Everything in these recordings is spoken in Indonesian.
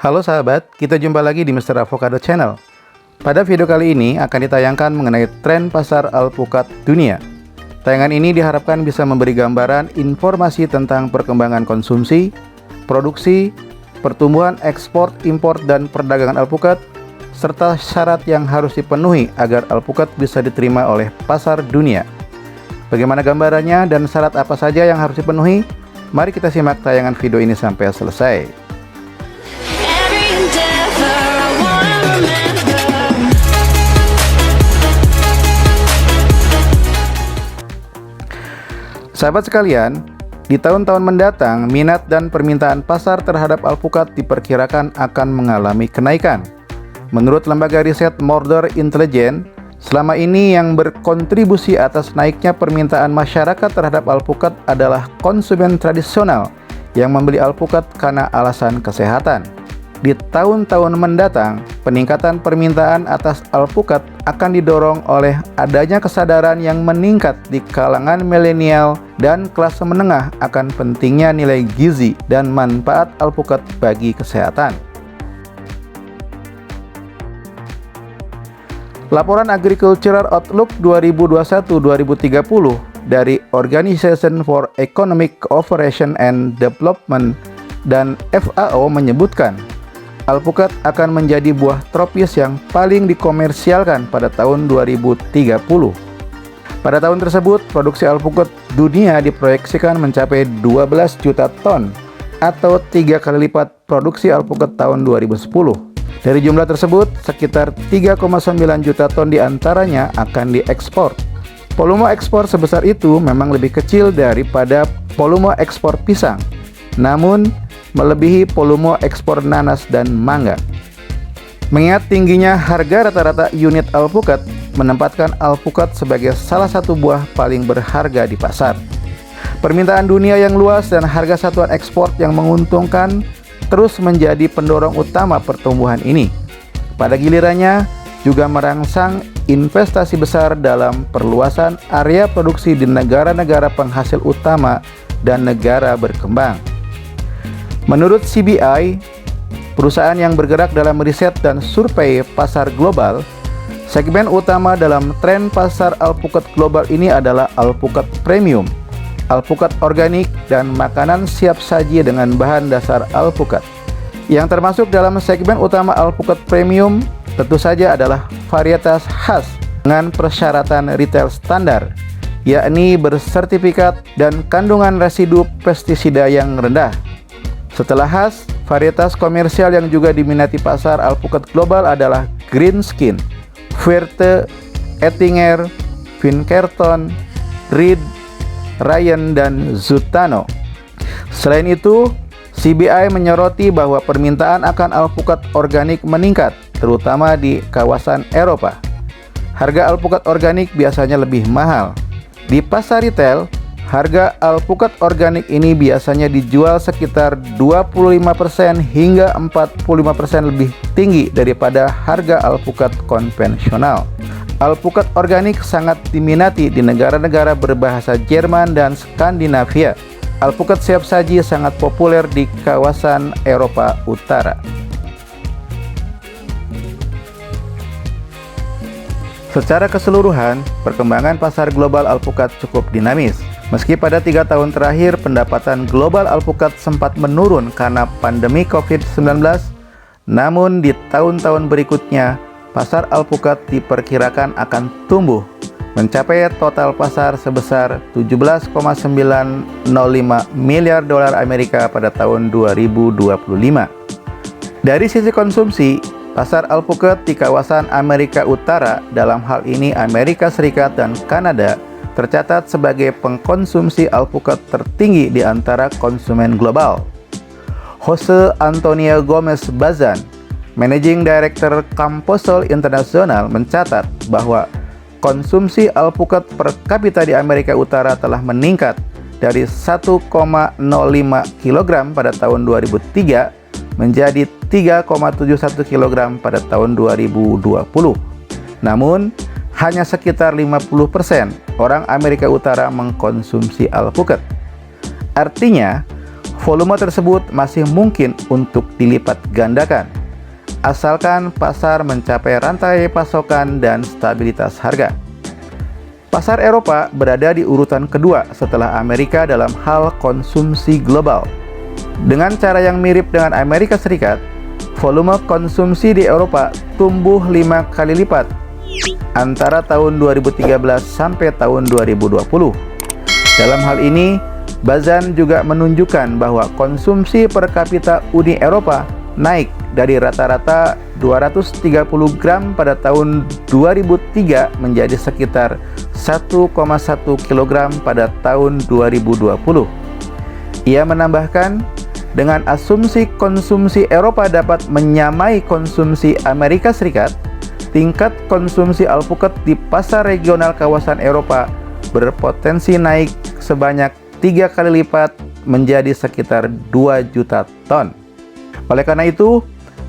Halo sahabat, kita jumpa lagi di Mr. Avocado Channel. Pada video kali ini akan ditayangkan mengenai tren pasar alpukat dunia. Tayangan ini diharapkan bisa memberi gambaran informasi tentang perkembangan konsumsi, produksi, pertumbuhan ekspor, impor, dan perdagangan alpukat, serta syarat yang harus dipenuhi agar alpukat bisa diterima oleh pasar dunia. Bagaimana gambarannya dan syarat apa saja yang harus dipenuhi? Mari kita simak tayangan video ini sampai selesai. Sahabat sekalian, di tahun-tahun mendatang, minat dan permintaan pasar terhadap alpukat diperkirakan akan mengalami kenaikan. Menurut lembaga riset Mordor Intelligence, selama ini yang berkontribusi atas naiknya permintaan masyarakat terhadap alpukat adalah konsumen tradisional yang membeli alpukat karena alasan kesehatan. Di tahun-tahun mendatang, peningkatan permintaan atas alpukat akan didorong oleh adanya kesadaran yang meningkat di kalangan milenial dan kelas menengah akan pentingnya nilai gizi dan manfaat alpukat bagi kesehatan. Laporan Agricultural Outlook 2021-2030 dari Organization for Economic Cooperation and Development dan FAO menyebutkan alpukat akan menjadi buah tropis yang paling dikomersialkan pada tahun 2030. Pada tahun tersebut, produksi alpukat dunia diproyeksikan mencapai 12 juta ton atau 3 kali lipat produksi alpukat tahun 2010. Dari jumlah tersebut, sekitar 3,9 juta ton diantaranya akan diekspor. Volume ekspor sebesar itu memang lebih kecil daripada volume ekspor pisang, namun melebihi volume ekspor nanas dan mangga. Mengingat tingginya harga rata-rata unit alpukat, menempatkan alpukat sebagai salah satu buah paling berharga di pasar. Permintaan dunia yang luas dan harga satuan ekspor yang menguntungkan terus menjadi pendorong utama pertumbuhan ini. Pada gilirannya, juga merangsang investasi besar dalam perluasan area produksi di negara-negara penghasil utama dan negara berkembang. Menurut CBI, perusahaan yang bergerak dalam riset dan survei pasar global, segmen utama dalam tren pasar alpukat global ini adalah alpukat premium, alpukat organik, dan makanan siap saji dengan bahan dasar alpukat. Yang termasuk dalam segmen utama alpukat premium tentu saja adalah varietas khas dengan persyaratan retail standar, yakni bersertifikat dan kandungan residu pestisida yang rendah. Setelah khas, varietas komersial yang juga diminati pasar alpukat global adalah Greenskin, Verte, Ettinger, Pinkerton, Reed, Ryan, dan Zutano. Selain itu, CBI menyoroti bahwa permintaan akan alpukat organik meningkat, terutama di kawasan Eropa. Harga alpukat organik biasanya lebih mahal. Di pasar retail, harga alpukat organik ini biasanya dijual sekitar 25% hingga 45% lebih tinggi daripada harga alpukat konvensional. Alpukat organik sangat diminati di negara-negara berbahasa Jerman dan Skandinavia. Alpukat siap saji sangat populer di kawasan Eropa Utara. Secara keseluruhan, perkembangan pasar global alpukat cukup dinamis. Meski pada 3 tahun terakhir pendapatan global alpukat sempat menurun karena pandemi COVID-19, namun di tahun-tahun berikutnya, pasar alpukat diperkirakan akan tumbuh, mencapai total pasar sebesar 17,905 miliar dolar Amerika pada tahun 2025. Dari sisi konsumsi, pasar alpukat di kawasan Amerika Utara, dalam hal ini Amerika Serikat dan Kanada, tercatat sebagai pengkonsumsi alpukat tertinggi di antara konsumen global. Jose Antonio Gomez Bazan, Managing Director Camposol International, mencatat bahwa konsumsi alpukat per kapita di Amerika Utara telah meningkat dari 1,05 kg pada tahun 2003 menjadi 3,71 kg pada tahun 2020. Namun, hanya sekitar 50% orang Amerika Utara mengkonsumsi alpukat. Artinya, volume tersebut masih mungkin untuk dilipat gandakan, asalkan pasar mencapai rantai pasokan dan stabilitas harga. Pasar Eropa berada di urutan kedua setelah Amerika dalam hal konsumsi global. Dengan cara yang mirip dengan Amerika Serikat, volume konsumsi di Eropa tumbuh 5 kali lipat antara tahun 2013 sampai tahun 2020. Dalam hal ini, Bazan juga menunjukkan bahwa konsumsi per kapita Uni Eropa naik dari rata-rata 230 gram pada tahun 2003 menjadi sekitar 1,1 kg pada tahun 2020. Ia menambahkan, dengan asumsi konsumsi Eropa dapat menyamai konsumsi Amerika Serikat, tingkat konsumsi alpukat di pasar regional kawasan Eropa berpotensi naik sebanyak 3 kali lipat menjadi sekitar 2 juta ton. Oleh karena itu,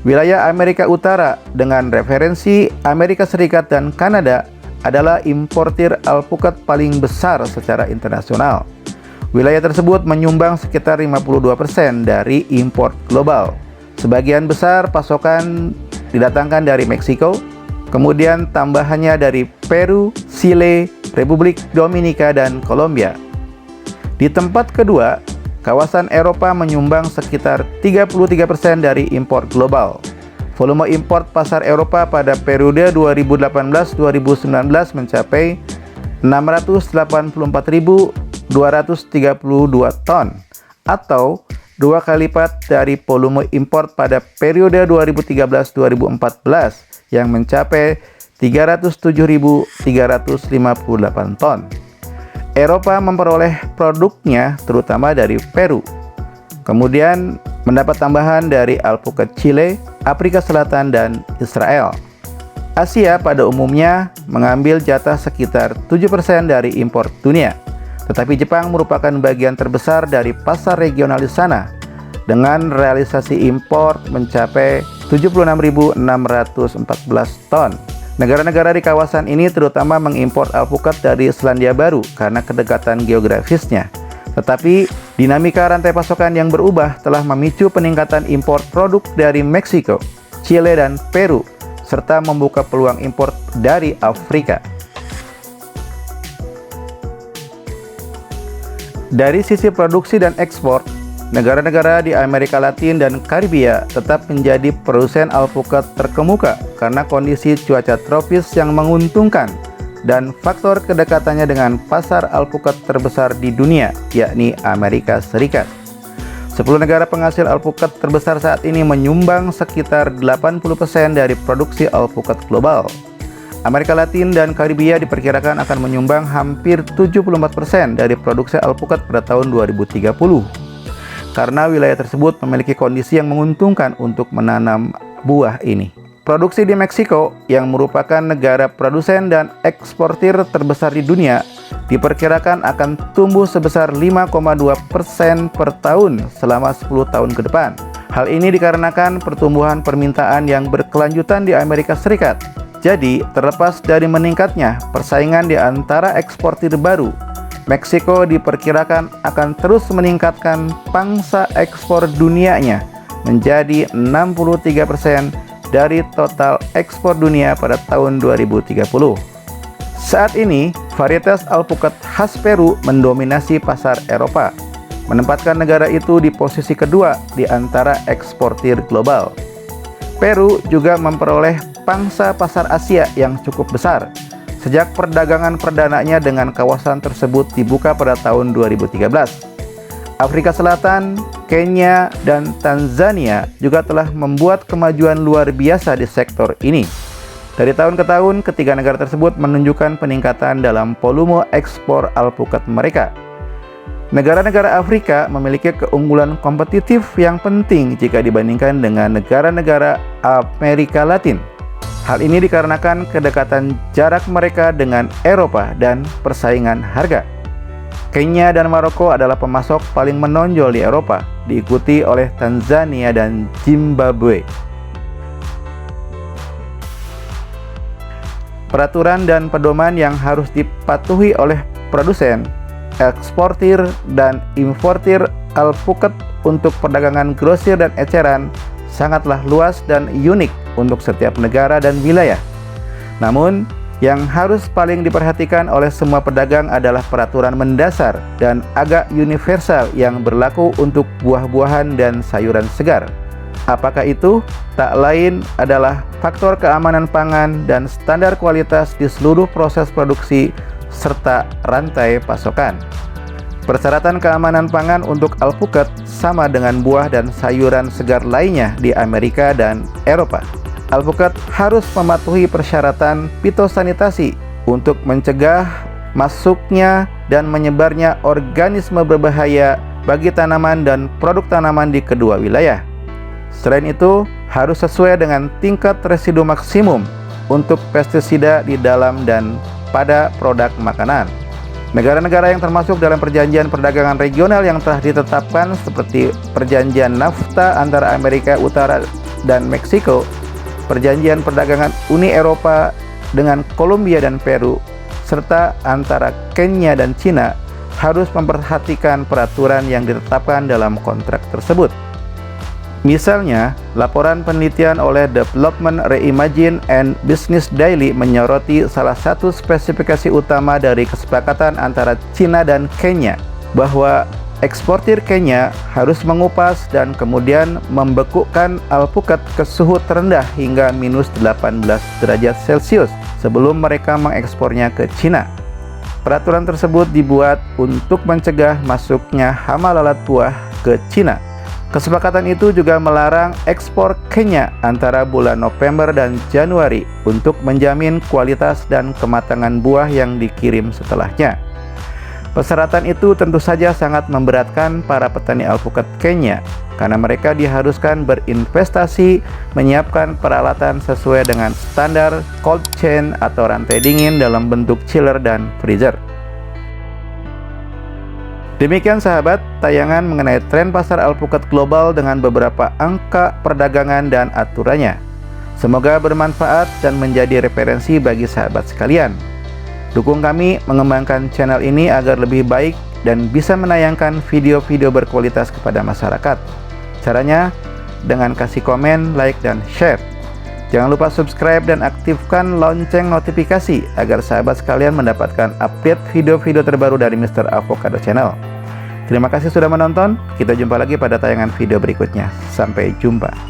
wilayah Amerika Utara dengan referensi Amerika Serikat dan Kanada adalah importir alpukat paling besar secara internasional. Wilayah tersebut menyumbang sekitar 52% dari import global. Sebagian besar pasokan didatangkan dari Meksiko, kemudian tambahannya dari Peru, Chile, Republik Dominika, dan Kolombia. Di tempat kedua, kawasan Eropa menyumbang sekitar 33% dari impor global. Volume impor pasar Eropa pada periode 2018-2019 mencapai 684.232 ton atau 2 kali lipat dari volume impor pada periode 2013-2014 yang mencapai 307.358 ton. Eropa memperoleh produknya terutama dari Peru, kemudian mendapat tambahan dari alpukat Chile, Afrika Selatan, dan Israel. Asia pada umumnya mengambil jatah sekitar 7% dari impor dunia, tetapi Jepang merupakan bagian terbesar dari pasar regional di sana, dengan realisasi impor mencapai 76.614 ton. Negara-negara di kawasan ini terutama mengimpor alpukat dari Selandia Baru karena kedekatan geografisnya. Tetapi, dinamika rantai pasokan yang berubah telah memicu peningkatan impor produk dari Meksiko, Chile, dan Peru, serta membuka peluang impor dari Afrika. Dari sisi produksi dan ekspor, negara-negara di Amerika Latin dan Karibia tetap menjadi produsen alpukat terkemuka karena kondisi cuaca tropis yang menguntungkan dan faktor kedekatannya dengan pasar alpukat terbesar di dunia, yakni Amerika Serikat. 10 negara penghasil alpukat terbesar saat ini menyumbang sekitar 80% dari produksi alpukat global. Amerika Latin dan Karibia diperkirakan akan menyumbang hampir 74% dari produksi alpukat pada tahun 2030. Karena wilayah tersebut memiliki kondisi yang menguntungkan untuk menanam buah ini. Produksi di Meksiko, yang merupakan negara produsen dan eksportir terbesar di dunia, diperkirakan akan tumbuh sebesar 5,2% per tahun selama 10 tahun ke depan. Hal ini dikarenakan pertumbuhan permintaan yang berkelanjutan di Amerika Serikat. Jadi, terlepas dari meningkatnya persaingan di antara eksportir baru, Meksiko diperkirakan akan terus meningkatkan pangsa ekspor dunianya menjadi 63% dari total ekspor dunia pada tahun 2030. Saat ini, varietas alpukat khas Peru mendominasi pasar Eropa, menempatkan negara itu di posisi kedua di antara eksportir global. Peru juga memperoleh pangsa pasar Asia yang cukup besar sejak perdagangan perdananya dengan kawasan tersebut dibuka pada tahun 2013. Afrika Selatan, Kenya, dan Tanzania juga telah membuat kemajuan luar biasa di sektor ini. Dari tahun ke tahun, ketiga negara tersebut menunjukkan peningkatan dalam volume ekspor alpukat mereka. Negara-negara Afrika memiliki keunggulan kompetitif yang penting jika dibandingkan dengan negara-negara Amerika Latin. Hal ini dikarenakan kedekatan jarak mereka dengan Eropa dan persaingan harga. Kenya dan Maroko adalah pemasok paling menonjol di Eropa, diikuti oleh Tanzania dan Zimbabwe. Peraturan dan pedoman yang harus dipatuhi oleh produsen, eksportir, dan importir alpukat untuk perdagangan grosir dan eceran sangatlah luas dan unik untuk setiap negara dan wilayah. Namun, yang harus paling diperhatikan oleh semua pedagang adalah peraturan mendasar dan agak universal yang berlaku untuk buah-buahan dan sayuran segar. Apakah itu? Tak lain adalah faktor keamanan pangan dan standar kualitas di seluruh proses produksi serta rantai pasokan. Persyaratan keamanan pangan untuk alpukat sama dengan buah dan sayuran segar lainnya di Amerika dan Eropa. Alpukat harus mematuhi persyaratan fitosanitasi untuk mencegah masuknya dan menyebarnya organisme berbahaya bagi tanaman dan produk tanaman di kedua wilayah. Selain itu, harus sesuai dengan tingkat residu maksimum untuk pestisida di dalam dan pada produk makanan. Negara-negara yang termasuk dalam perjanjian perdagangan regional yang telah ditetapkan seperti perjanjian NAFTA antara Amerika Utara dan Meksiko, perjanjian perdagangan Uni Eropa dengan Kolombia dan Peru, serta antara Kenya dan Cina harus memperhatikan peraturan yang ditetapkan dalam kontrak tersebut. Misalnya, laporan penelitian oleh Development Reimagine and Business Daily menyoroti salah satu spesifikasi utama dari kesepakatan antara Cina dan Kenya, bahwa eksportir Kenya harus mengupas dan kemudian membekukan alpukat ke suhu terendah hingga minus 18 derajat Celcius sebelum mereka mengekspornya ke Cina. Peraturan tersebut dibuat untuk mencegah masuknya hama lalat buah ke Cina. Kesepakatan itu juga melarang ekspor Kenya antara bulan November dan Januari untuk menjamin kualitas dan kematangan buah yang dikirim setelahnya. Persyaratan itu tentu saja sangat memberatkan para petani alpukat Kenya karena mereka diharuskan berinvestasi menyiapkan peralatan sesuai dengan standar cold chain atau rantai dingin dalam bentuk chiller dan freezer. Demikian sahabat, tayangan mengenai tren pasar alpukat global dengan beberapa angka perdagangan dan aturannya. Semoga bermanfaat dan menjadi referensi bagi sahabat sekalian. Dukung kami mengembangkan channel ini agar lebih baik dan bisa menayangkan video-video berkualitas kepada masyarakat. Caranya dengan kasih komen, like, dan share. Jangan lupa subscribe dan aktifkan lonceng notifikasi agar sahabat sekalian mendapatkan update video-video terbaru dari Mr. Avocado Channel. Terima kasih sudah menonton. Kita jumpa lagi pada tayangan video berikutnya. Sampai jumpa.